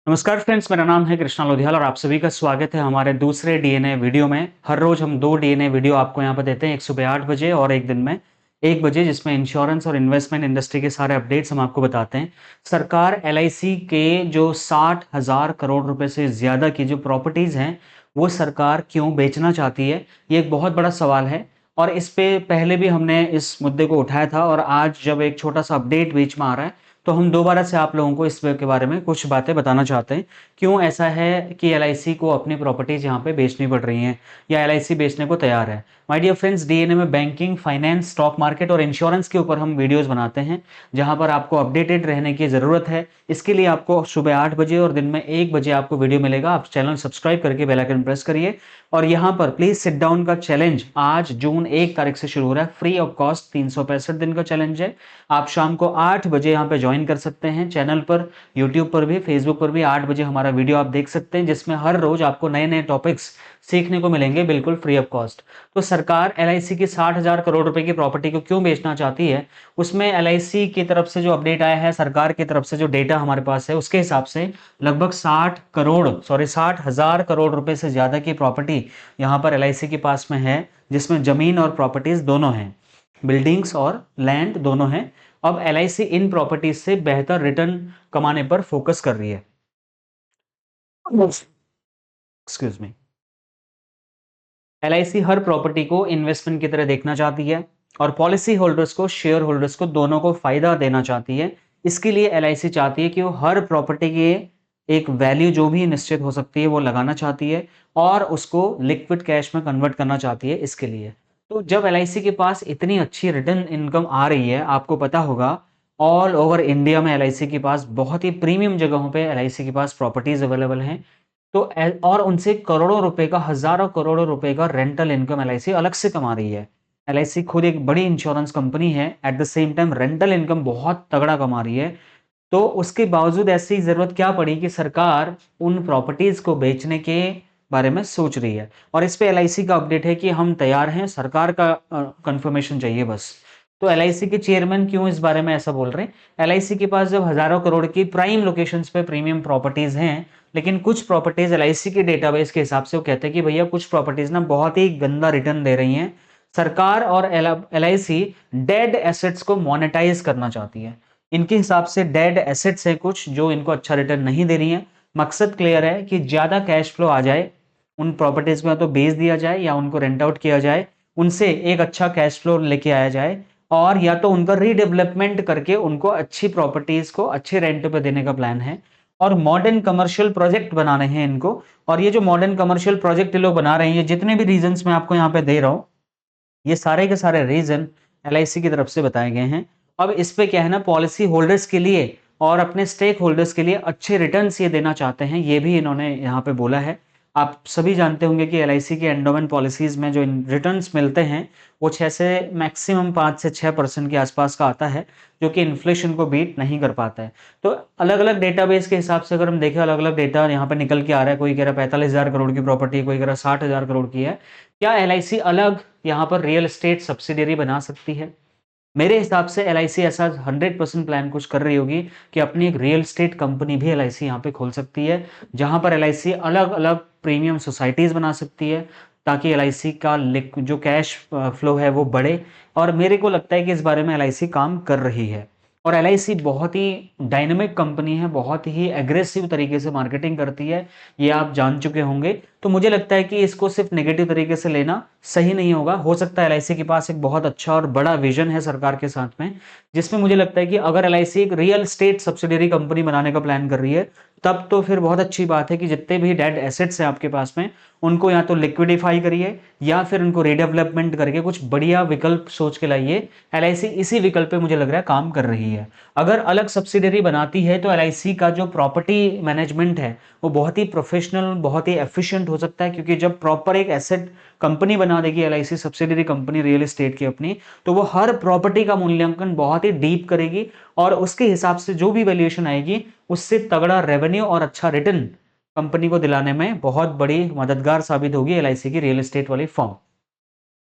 नमस्कार फ्रेंड्स, मेरा नाम है कृष्णा लोधियाल और आप सभी का स्वागत है हमारे दूसरे डीएनए वीडियो में। हर रोज हम 2 डीएनए वीडियो आपको यहाँ पर देते हैं, एक सुबह 8 बजे और एक दिन में 1 बजे, जिसमें इंश्योरेंस और इन्वेस्टमेंट इंडस्ट्री के सारे अपडेट्स हम आपको बताते हैं। सरकार एलआईसी के जो 60,000 करोड़ रुपए से ज़्यादा की जो प्रॉपर्टीज़ हैं, वो सरकार क्यों बेचना चाहती है, ये एक बहुत बड़ा सवाल है। और इस पे पहले भी हमने इस मुद्दे को उठाया था और आज जब एक छोटा सा अपडेट बीच में आ रहा है, तो हम दोबारा से आप लोगों को इस के बारे में कुछ बातें बताना चाहते हैं। क्यों ऐसा है कि एलआईसी को अपनी प्रॉपर्टीज यहाँ पे बेचनी पड़ रही हैं या एलआईसी बेचने को तैयार है। माय डियर फ्रेंड्स, डीएनए में बैंकिंग, फाइनेंस, स्टॉक मार्केट और इंश्योरेंस के ऊपर हम वीडियोस बनाते हैं, जहां पर आपको अपडेटेड रहने की ज़रूरत है। इसके लिए आपको सुबह 8 बजे और दिन में 1 बजे आपको वीडियो मिलेगा। आप चैनल सब्सक्राइब करके बेल आइकन प्रेस करिए। और यहाँ पर प्लीज सिट डाउन का चैलेंज आज जून 1 तारीख से शुरू हो रहा है। फ्री ऑफ कॉस्ट 365 दिन का चैलेंज है। आप शाम को 8 बजे यहाँ पे ज्वाइन कर सकते हैं। चैनल पर, यूट्यूब पर भी, फेसबुक पर भी 8 बजे हमारा वीडियो आप देख सकते हैं, जिसमें हर रोज आपको नए नए टॉपिक्स सीखने को मिलेंगे बिल्कुल फ्री ऑफ कॉस्ट। तो सरकार एलआईसी की 60,000 करोड़ रुपए की प्रॉपर्टी को क्यों बेचना चाहती है, उसमें एलआईसी की तरफ से जो अपडेट आया है, सरकार की तरफ से जो डेटा हमारे पास है, उसके हिसाब से लगभग 60,000 करोड़ रुपए से ज्यादा की प्रॉपर्टी यहाँ पर एलआईसी के पास में है, जिसमें जमीन और प्रॉपर्टीज दोनों हैं, बिल्डिंग्स और लैंड दोनों हैं। अब एलआईसी इन प्रॉपर्टीज से बेहतर रिटर्न कमाने पर फोकस कर रही है। Excuse me. एलआईसी हर प्रॉपर्टी को इन्वेस्टमेंट की तरह देखना चाहती है और पॉलिसी होल्डर्स को, शेयर होल्डर्स को, दोनों को फायदा देना चाहती है। इसके लिए एलआईसी चाहती है कि वो हर प्रॉपर्टी के एक वैल्यू जो भी निश्चित हो सकती है वो लगाना चाहती है और उसको लिक्विड कैश में कन्वर्ट करना चाहती है। इसके लिए तो जब एलआईसी के पास इतनी अच्छी रिटर्न इनकम आ रही है, आपको पता होगा ऑल ओवर इंडिया में एलआईसी के पास बहुत ही प्रीमियम जगहों पे एलआईसी के पास प्रॉपर्टीज अवेलेबल हैं। तो और उनसे करोड़ों रुपए का, हजारों करोड़ों रुपए का रेंटल इनकम एलआईसी अलग से कमा रही है। एलआईसी खुद एक बड़ी इंश्योरेंस कंपनी है, at the same time rental income बहुत तगड़ा कमा रही है। तो उसके बावजूद ऐसी जरूरत क्या पड़ी कि सरकार उन प्रॉपर्टीज को बेचने के बारे में सोच रही है। और इस पे एलआईसी का अपडेट है कि हम तैयार हैं, सरकार का कंफर्मेशन चाहिए बस। तो एलआईसी के चेयरमैन क्यों इस बारे में ऐसा बोल रहे हैं? एलआईसी के पास जब हजारों करोड़ की प्राइम लोकेशंस पे प्रीमियम प्रॉपर्टीज हैं, लेकिन कुछ प्रॉपर्टीज एलआईसी के डेटाबेस के हिसाब से वो कहते हैं कि भैया कुछ प्रॉपर्टीज ना बहुत ही गंदा रिटर्न दे रही हैं। सरकार और एलआईसी डेड एसेट्स को मोनेटाइज करना चाहती है। इनके हिसाब से डेड एसेट्स हैं कुछ जो इनको अच्छा रिटर्न नहीं दे रही हैं। मकसद क्लियर है कि ज्यादा कैश फ्लो आ जाए, उन प्रॉपर्टीज को या तो बेच दिया जाए या उनको रेंट आउट किया जाए, उनसे एक अच्छा कैश फ्लो लेके आया जाए, और या तो उनका रीडेवलपमेंट करके उनको अच्छी प्रॉपर्टीज को अच्छे रेंट पे देने का प्लान है। और मॉडर्न कमर्शियल प्रोजेक्ट बनाने हैं इनको। और ये जो मॉडर्न कमर्शियल प्रोजेक्ट ये लोग बना रहे हैं, ये जितने भी रीजंस मैं आपको यहाँ पे दे रहा हूँ, ये सारे के सारे रीजन एलआईसी की तरफ से बताए गए हैं। अब इस पे क्या है ना, पॉलिसी होल्डर्स के लिए और अपने स्टेक होल्डर्स के लिए अच्छे रिटर्न्स ये देना चाहते हैं, ये भी इन्होंने यहाँ पे बोला है। आप सभी जानते होंगे कि एलआईसी के एंडोमेंट पॉलिसीज में जो रिटर्न्स मिलते हैं, वो 6 से मैक्सिमम 5 से 6% के आसपास का आता है, जो कि इन्फ्लेशन को बीट नहीं कर पाता है। तो अलग अलग डेटाबेस के हिसाब से अगर हम देखें, अलग अलग डेटा यहाँ पे निकल के आ रहा है। कोई कह रहा है 45,000 करोड़ की प्रॉपर्टी है, कोई कह रहा है 60,000 करोड़ की है। क्या एलआईसी अलग यहाँ पर रियल एस्टेट सब्सिडियरी बना सकती है? मेरे हिसाब से एलआईसी ऐसा 100% प्लान कुछ कर रही होगी कि अपनी एक रियल एस्टेट कंपनी भी एलआईसी यहाँ पे खोल सकती है, जहां पर एलआईसी अलग अलग प्रीमियम सोसाइटीज बना सकती है, ताकि एलआईसी का जो कैश फ्लो है वो बढ़े। और मेरे को लगता है कि इस बारे में एलआईसी काम कर रही है। और एलआईसी बहुत ही डायनेमिक कंपनी है, बहुत ही एग्रेसिव तरीके से मार्केटिंग करती है, ये आप जान चुके होंगे। तो मुझे लगता है कि इसको सिर्फ नेगेटिव तरीके से लेना सही नहीं होगा। हो सकता है एलआईसी के पास एक बहुत अच्छा और बड़ा विजन है सरकार के साथ में, जिसमें मुझे लगता है कि अगर एलआईसी एक रियल स्टेट सब्सिडियरी कंपनी बनाने का प्लान कर रही है, तब तो फिर बहुत अच्छी बात है कि जितने भी डेड एसेट्स हैं आपके पास में, उनको या तो लिक्विडिफाई करिए या फिर उनको रीडेवलपमेंट करके कुछ बढ़िया विकल्प सोच के लाइए। एलआईसी इसी विकल्प पे मुझे लग रहा है काम कर रही है। अगर अलग सब्सिडियरी बनाती है तो एलआईसी का जो प्रॉपर्टी मैनेजमेंट है वो बहुत ही प्रोफेशनल, बहुत ही एफिशिएंट हो सकता है, क्योंकि जब प्रॉपर एक एसेट कंपनी बना देगी LIC subsidiary company real estate की अपनी, तो वो हर प्रॉपर्टी का मूल्यांकन बहुत ही डीप करेगी और उसके हिसाब से जो भी वैल्यूएशन आएगी, उससे तगड़ा रेवेन्यू और अच्छा रिटर्न कंपनी को दिलाने में बहुत बड़ी मददगार साबित होगी एलआईसी की रियल एस्टेट वाली फर्म।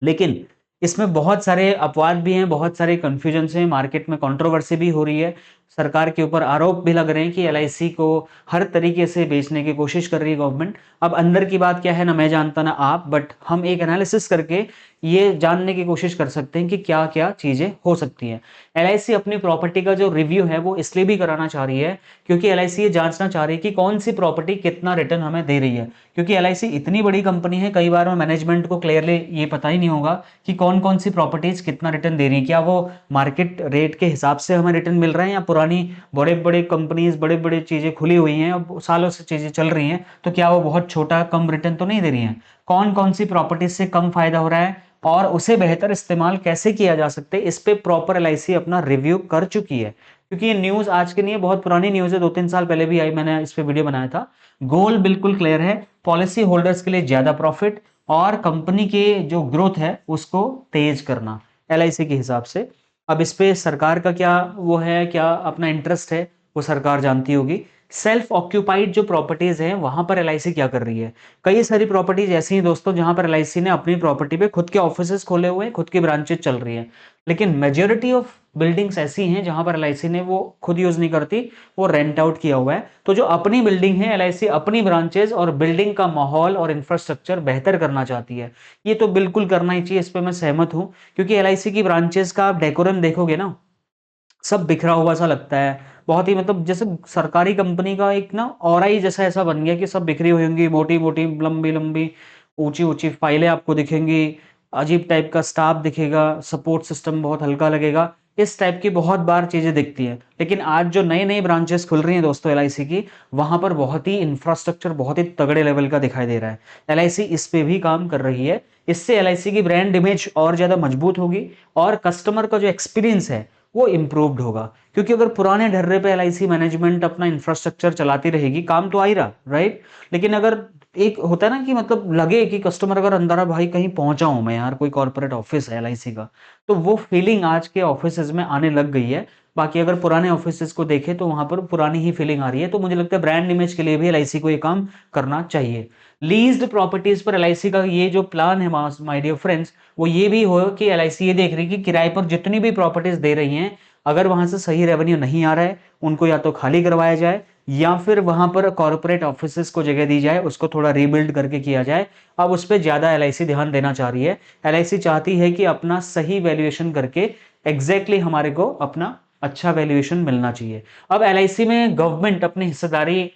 लेकिन इसमें बहुत सारे अपवाद भी हैं, बहुत सारे कंफ्यूजन हैं, मार्केट में कंट्रोवर्सी भी हो रही है, सरकार के ऊपर आरोप भी लग रहे हैं कि एलआईसी को हर तरीके से बेचने की कोशिश कर रही है गवर्नमेंट। अब अंदर की बात क्या है ना मैं जानता ना आप, बट हम एक एनालिसिस करके ये जानने की कोशिश कर सकते हैं कि क्या क्या चीजें हो सकती हैं। एलआईसी अपनी प्रॉपर्टी का जो रिव्यू है वो इसलिए भी कराना चाह रही है क्योंकि एलआईसी ये जांचना चाह रही है कि कौन सी प्रॉपर्टी कितना रिटर्न हमें दे रही है। क्योंकि एलआईसी इतनी बड़ी कंपनी है, कई बार मैनेजमेंट को क्लियरली ये पता ही नहीं होगा कि कौन कौन सी प्रॉपर्टीज कितना रिटर्न दे रही है। क्या वो मार्केट रेट के हिसाब से हमें रिटर्न मिल रहा है, या पुरानी बड़े बड़े कंपनीज बड़े बड़े चीजें खुली हुई हैं अब सालों से चीजें चल रही हैं, तो क्या वो बहुत छोटा कम रिटर्न तो नहीं दे रही हैं। कौन कौन सी प्रॉपर्टीज से कम फायदा हो रहा है और उसे बेहतर इस्तेमाल कैसे किया जा सकता है, इस पे प्रॉपर एलआईसी अपना रिव्यू कर चुकी है। क्योंकि ये न्यूज आज की नहीं है, बहुत पुरानी न्यूज है, 2-3 साल पहले भी आई, मैंने इस पे वीडियो बनाया था। गोल बिल्कुल क्लियर है, पॉलिसी होल्डर्स के लिए ज्यादा प्रॉफिट और कंपनी के जो ग्रोथ है उसको तेज करना एलआईसी के हिसाब से। अब इस पे सरकार का क्या वो है, क्या अपना इंटरेस्ट है, वो सरकार जानती होगी। सेल्फ ऑक्यूपाइड जो प्रॉपर्टीज हैं वहां पर एलआईसी क्या कर रही है, कई सारी प्रॉपर्टीज ऐसी हैं दोस्तों जहां पर एलआईसी ने अपनी प्रॉपर्टी पे खुद के ऑफिसेस खोले हुए हैं, खुद की ब्रांचेस चल रही हैं। लेकिन मेजोरिटी ऑफ बिल्डिंग्स ऐसी हैं जहां पर एलआईसी ने वो खुद यूज नहीं करती, वो रेंट आउट किया हुआ है। तो जो अपनी बिल्डिंग है, एलआईसी अपनी ब्रांचेस और बिल्डिंग का माहौल और इंफ्रास्ट्रक्चर बेहतर करना चाहती है। ये तो बिल्कुल करना ही चाहिए, इस पे मैं सहमत हूं। क्योंकि एलआईसी की ब्रांचेस का आप डेकोरम देखोगे ना, सब बिखरा हुआ सा लगता है, बहुत ही मतलब जैसे सरकारी कंपनी का एक ना ऑरा ही जैसा ऐसा बन गया कि सब बिखरी हुई होंगी, मोटी मोटी लंबी लंबी ऊंची ऊंची फाइलें आपको दिखेंगी, अजीब टाइप का स्टाफ दिखेगा, सपोर्ट सिस्टम बहुत हल्का लगेगा, इस टाइप की बहुत बार चीजें दिखती हैं। लेकिन आज जो नई नई ब्रांचेस खुल रही हैं दोस्तों एलआईसी की, वहां पर बहुत ही इंफ्रास्ट्रक्चर बहुत ही तगड़े लेवल का दिखाई दे रहा है। एलआईसी इस पे भी काम कर रही है। इससे एलआईसी की ब्रांड इमेज और ज्यादा मजबूत होगी और कस्टमर का जो एक्सपीरियंस है वो इम्प्रूव्ड होगा। क्योंकि अगर पुराने ढर्रे पे एलआईसी मैनेजमेंट अपना इंफ्रास्ट्रक्चर चलाती रहेगी, काम तो आ ही रहा, राइट, लेकिन अगर एक होता है ना कि मतलब लगे कि कस्टमर अगर अंदर है, भाई कहीं पहुंचा हूं मैं यार, कोई कॉर्पोरेट ऑफिस है एलआईसी का, तो वो फीलिंग आज के ऑफिसेज में आने लग गई है। बाकी अगर पुराने ऑफिसेज को देखें तो वहां पर पुरानी ही फीलिंग आ रही है। तो मुझे लगता है ब्रांड इमेज के लिए भी एलआईसी को ये काम करना चाहिए। लीज्ड प्रॉपर्टीज पर एलआईसी का ये जो प्लान है माय डियर फ्रेंड्स, वो ये भी हो कि एलआईसी ये देख रही है कि किराए पर जितनी भी प्रॉपर्टीज दे रही हैं, अगर वहां से सही रेवेन्यू नहीं आ रहा है, उनको या तो खाली करवाया जाए या फिर वहां पर कॉर्पोरेट ऑफिसेस को जगह दी जाए, उसको थोड़ा रीबिल्ड करके किया जाए। अब उस पर ज्यादा एलआईसी ध्यान देना चाह रही है। एलआईसी चाहती है कि अपना सही वैल्यूएशन करके एग्जैक्टली हमारे को अपना अच्छा वैल्यूएशन मिलना चाहिए। अब एलआईसी में गवर्नमेंट अपनी हिस्सेदारी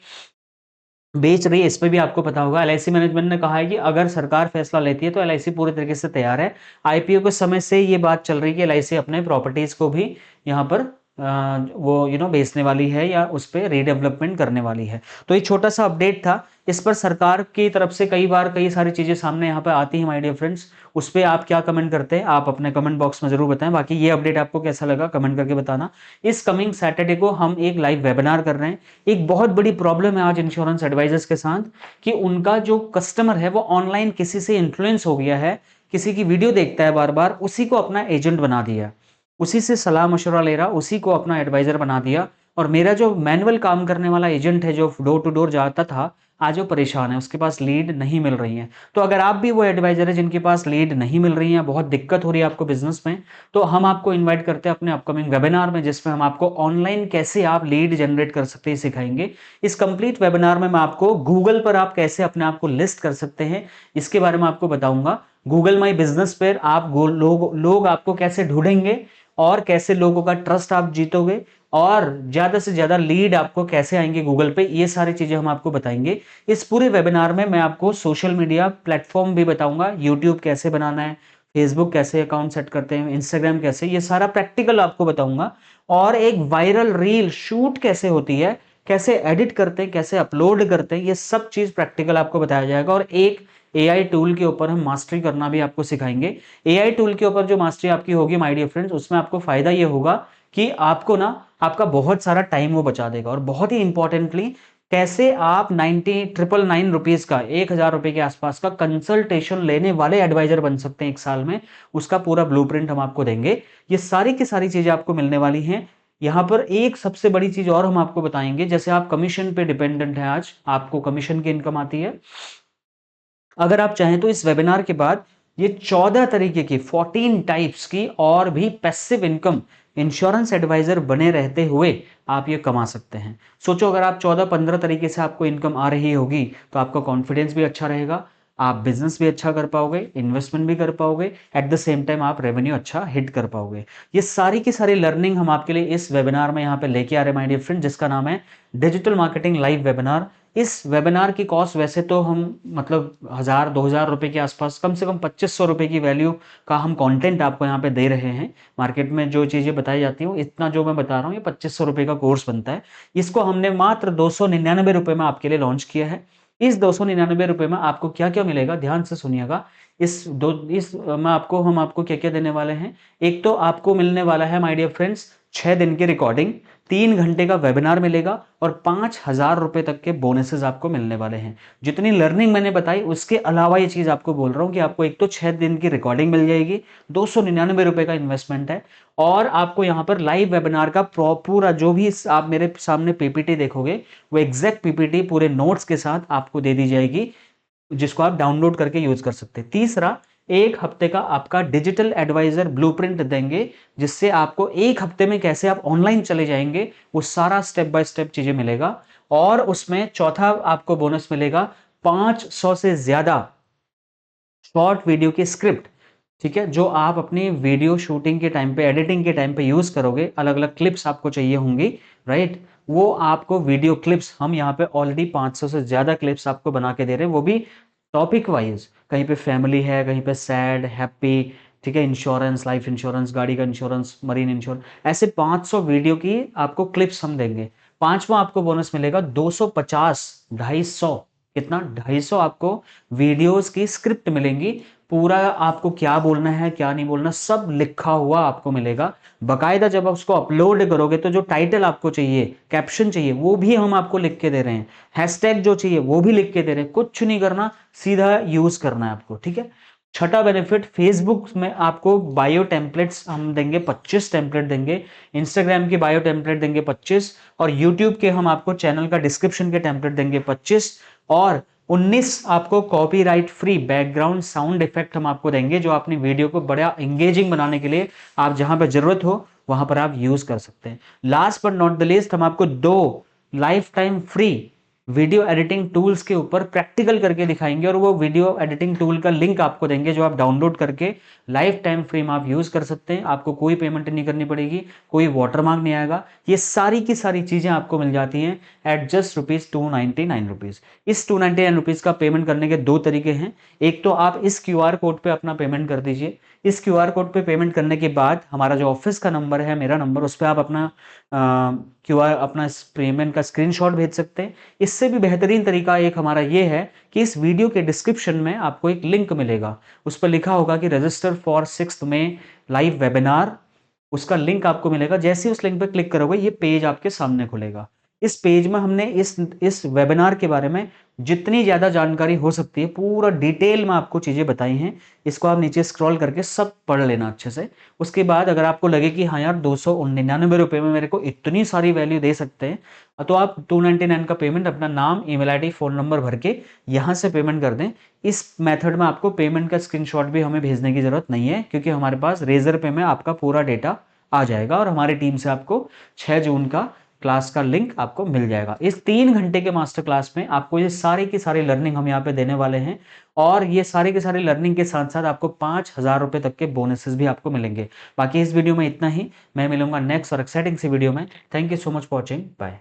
बेच रही है, इस पे भी आपको पता होगा। एलआईसी मैनेजमेंट ने कहा है कि अगर सरकार फैसला लेती है तो एलआईसी पूरी तरीके से तैयार है। आईपीओ के समय से ये बात चल रही है कि एलआईसी अपने प्रॉपर्टीज को भी यहाँ पर वो बेचने वाली है या उस पर रीडेवलपमेंट करने वाली है। तो ये छोटा सा अपडेट था। इस पर सरकार की तरफ से कई बार कई सारी चीजें सामने यहाँ पे आती हैं माय डियर फ्रेंड्स। उस पर आप क्या कमेंट करते हैं, आप अपने कमेंट बॉक्स में जरूर बताएं। बाकी ये अपडेट आपको कैसा लगा कमेंट करके बताना। इस कमिंग सैटरडे को हम एक लाइव वेबिनार कर रहे हैं। एक बहुत बड़ी प्रॉब्लम है आज इंश्योरेंस एडवाइजर्स के साथ कि उनका जो कस्टमर है वो ऑनलाइन किसी से इन्फ्लुएंस हो गया है, किसी की वीडियो देखता है बार बार, उसी को अपना एजेंट बना दिया, उसी से सलाह मशवरा ले रहा, उसी को अपना एडवाइजर बना दिया। और मेरा जो मैनुअल काम करने वाला एजेंट है जो डोर टू डोर जाता था, आज वो परेशान है, उसके पास लीड नहीं मिल रही है। तो अगर आप भी वो एडवाइजर है जिनके पास लीड नहीं मिल रही है, बहुत दिक्कत हो रही है आपको बिजनेस में, तो हम आपको इनवाइट करते हैं अपने अपकमिंग वेबिनार में, जिसमें हम आपको ऑनलाइन कैसे आप लीड जनरेट कर सकते हैं सिखाएंगे। इस कंप्लीट वेबिनार में मैं आपको गूगल पर आप कैसे अपने आप को लिस्ट कर सकते हैं इसके बारे में आपको बताऊंगा। गूगल माई बिजनेस पर आप लोग आपको कैसे ढूंढेंगे और कैसे लोगों का ट्रस्ट आप जीतोगे और ज्यादा से ज्यादा लीड आपको कैसे आएंगे गूगल पे, ये सारी चीजें हम आपको बताएंगे। इस पूरे वेबिनार में मैं आपको सोशल मीडिया प्लेटफॉर्म भी बताऊंगा, यूट्यूब कैसे बनाना है, फेसबुक कैसे अकाउंट सेट करते हैं, इंस्टाग्राम कैसे, ये सारा प्रैक्टिकल आपको बताऊंगा। और एक वायरल रील शूट कैसे होती है, कैसे एडिट करते हैं, कैसे अपलोड करते हैं, ये सब चीज प्रैक्टिकल आपको बताया जाएगा। और एक एआई टूल के ऊपर हम मास्टरी करना भी आपको सिखाएंगे। एआई टूल के ऊपर जो मास्टरी आपकी होगी माय डियर फ्रेंड्स, उसमें आपको फायदा ये होगा कि आपको ना आपका बहुत सारा टाइम वो बचा देगा। और बहुत ही इंपॉर्टेंटली कैसे आप 9,999 रुपीज का, 1,000 रुपए के आसपास का कंसल्टेशन लेने वाले एडवाइजर बन सकते हैं एक साल में, उसका पूरा ब्लूप्रिंट हम आपको देंगे। ये सारी की सारी चीजें आपको मिलने वाली हैं। यहाँ पर एक सबसे बड़ी चीज और हम आपको बताएंगे, जैसे आप कमीशन पे डिपेंडेंट है, आज आपको कमीशन की इनकम आती है, अगर आप चाहें तो इस वेबिनार के बाद ये 14 तरीके की 14 टाइप्स की और भी पैसिव इनकम इंश्योरेंस एडवाइजर बने रहते हुए आप ये कमा सकते हैं। सोचो अगर आप 14-15 तरीके से आपको इनकम आ रही होगी तो आपका कॉन्फिडेंस भी अच्छा रहेगा, आप बिजनेस भी अच्छा कर पाओगे, इन्वेस्टमेंट भी कर पाओगे, एट द सेम टाइम आप रेवेन्यू अच्छा हिट कर पाओगे। ये सारी की सारी लर्निंग हम आपके लिए इस वेबिनार में यहाँ पे लेके आ रहे हैं माय डियर फ्रेंड, जिसका नाम है डिजिटल मार्केटिंग लाइव वेबिनार। इस वेबिनार की कॉस्ट वैसे तो हम मतलब 1000-2000 रुपए के आसपास, कम से कम 2500 रुपए की वैल्यू का हम कंटेंट आपको यहाँ पे दे रहे हैं। मार्केट में जो चीजें बताई जाती हैं इतना जो मैं बता रहा हूँ ये 2500 रुपए का कोर्स बनता है। इसको हमने मात्र 299 रुपए में आपके लिए लॉन्च किया है। इस 299 रुपए में आपको क्या क्या मिलेगा, ध्यान से सुनिएगा। इस में आपको हम आपको क्या क्या देने वाले हैं। एक तो आपको मिलने वाला है माय डियर फ्रेंड्स 6 दिन की रिकॉर्डिंग, 3 घंटे का वेबिनार मिलेगा और 5000 रुपए तक के बोनसेस आपको मिलने वाले हैं। जितनी लर्निंग मैंने बताई उसके अलावा ये चीज आपको बोल रहा हूं कि आपको एक तो 6 दिन की रिकॉर्डिंग मिल जाएगी, 299 रुपए का इन्वेस्टमेंट है, और आपको यहाँ पर लाइव वेबिनार का पूरा जो भी आप मेरे सामने पीपीटी देखोगे वो एग्जैक्ट पीपीटी पूरे नोट्स के साथ आपको दे दी जाएगी, जिसको आप डाउनलोड करके यूज कर सकते हैं। तीसरा, एक हफ्ते का आपका डिजिटल एडवाइजर ब्लूप्रिंट देंगे, जिससे आपको एक हफ्ते में कैसे आप ऑनलाइन चले जाएंगे वो सारा स्टेप बाय स्टेप चीजें मिलेगा। और उसमें चौथा आपको बोनस मिलेगा 500 से ज्यादा शॉर्ट वीडियो की स्क्रिप्ट, ठीक है, जो आप अपनी वीडियो शूटिंग के टाइम पे, एडिटिंग के टाइम पे यूज करोगे। अलग अलग क्लिप्स आपको चाहिए होंगी, राइट, वो आपको वीडियो क्लिप्स हम यहाँ पे ऑलरेडी 500 से ज्यादा क्लिप्स आपको बना के दे रहे हैं, वो भी टॉपिक वाइज। कहीं पे फैमिली है, कहीं पे सैड, हैप्पी, ठीक है, इंश्योरेंस, लाइफ इंश्योरेंस, गाड़ी का इंश्योरेंस, मरीन इंश्योरेंस, ऐसे 500 वीडियो की आपको क्लिप्स हम देंगे। पांचवा आपको बोनस मिलेगा 250, 250, कितना, 250 आपको वीडियोस की स्क्रिप्ट मिलेंगी। पूरा आपको क्या बोलना है क्या नहीं बोलना सब लिखा हुआ आपको मिलेगा बकायदा। जब आप उसको अपलोड करोगे तो जो टाइटल आपको चाहिए, कैप्शन चाहिए, वो भी हम आपको लिख के दे रहे हैं, हैशटैग जो चाहिए वो भी लिख के दे रहे हैं। कुछ नहीं करना, सीधा यूज करना है आपको, ठीक है। छठा बेनिफिट, फेसबुक में आपको बायो टेम्पलेट्स हम देंगे, 25 टेम्पलेट देंगे, इंस्टाग्राम की बायो टेम्पलेट देंगे 25, और यूट्यूब के हम आपको चैनल का डिस्क्रिप्शन के टेम्पलेट देंगे 25, और 19 आपको copyright free background sound effect हम आपको देंगे, जो अपनी वीडियो को बड़ा एंगेजिंग बनाने के लिए आप जहां पर जरूरत हो वहां पर आप यूज कर सकते हैं। Last but not the least, हम आपको 2 life time free video editing tools के ऊपर प्रैक्टिकल करके दिखाएंगे, और वो वीडियो एडिटिंग टूल का लिंक आपको देंगे जो आप डाउनलोड करके लाइफ टाइम फ्री में आप यूज कर सकते हैं। आपको कोई पेमेंट नहीं करनी पड़ेगी, कोई वाटरमार्क नहीं आएगा। ये सारी की सारी चीजें आपको मिल जाती हैं एट जस्ट ₹299। इस ₹299 का पेमेंट करने के 2 तरीके हैं। एक तो आप इस QR कोड पे अपना पेमेंट कर दीजिए। इस QR कोड पे पेमेंट करने के बाद हमारा जो ऑफिस का नंबर है, मेरा नंबर, उस पर आप अपना QR, अपना पेमेंट का स्क्रीनशॉट भेज सकते हैं। इससे भी बेहतरीन तरीका एक हमारा ये है कि इस वीडियो के डिस्क्रिप्शन में आपको एक लिंक मिलेगा, उस पर लिखा होगा कि register for 6 May live webinar, उसका लिंक आपको मिलेगा। जैसे ही उस लिंक पर क्लिक करोगे ये पेज आपके सामने खुलेगा। इस पेज में हमने इस वेबिनार के बारे में जितनी ज्यादा जानकारी हो सकती है पूरा डिटेल में आपको चीजें बताई हैं। इसको आप नीचे स्क्रॉल करके सब पढ़ लेना अच्छे से। उसके बाद अगर आपको लगे कि हाँ यार 299 रुपए में मेरे को इतनी सारी वैल्यू दे सकते हैं, तो आप 299 का पेमेंट अपना नाम, ईमेल आईडी, फोन नंबर भर के यहाँ से पेमेंट कर दें। इस मेथड में आपको पेमेंट का स्क्रीनशॉट भी हमें भेजने की जरूरत नहीं है, क्योंकि हमारे पास रेजर पे में आपका पूरा डेटा आ जाएगा, और हमारी टीम से आपको 6 जून का क्लास का लिंक आपको मिल जाएगा। इस 3 घंटे के मास्टर क्लास में आपको ये सारी की सारी लर्निंग हम यहाँ पे देने वाले हैं, और ये सारी की सारी लर्निंग के साथ साथ आपको 5000 रुपए तक के बोनसेस भी आपको मिलेंगे। बाकी इस वीडियो में इतना ही, मैं मिलूंगा नेक्स्ट और एक्साइटिंग सी वीडियो में। Thank you so much for watching, bye.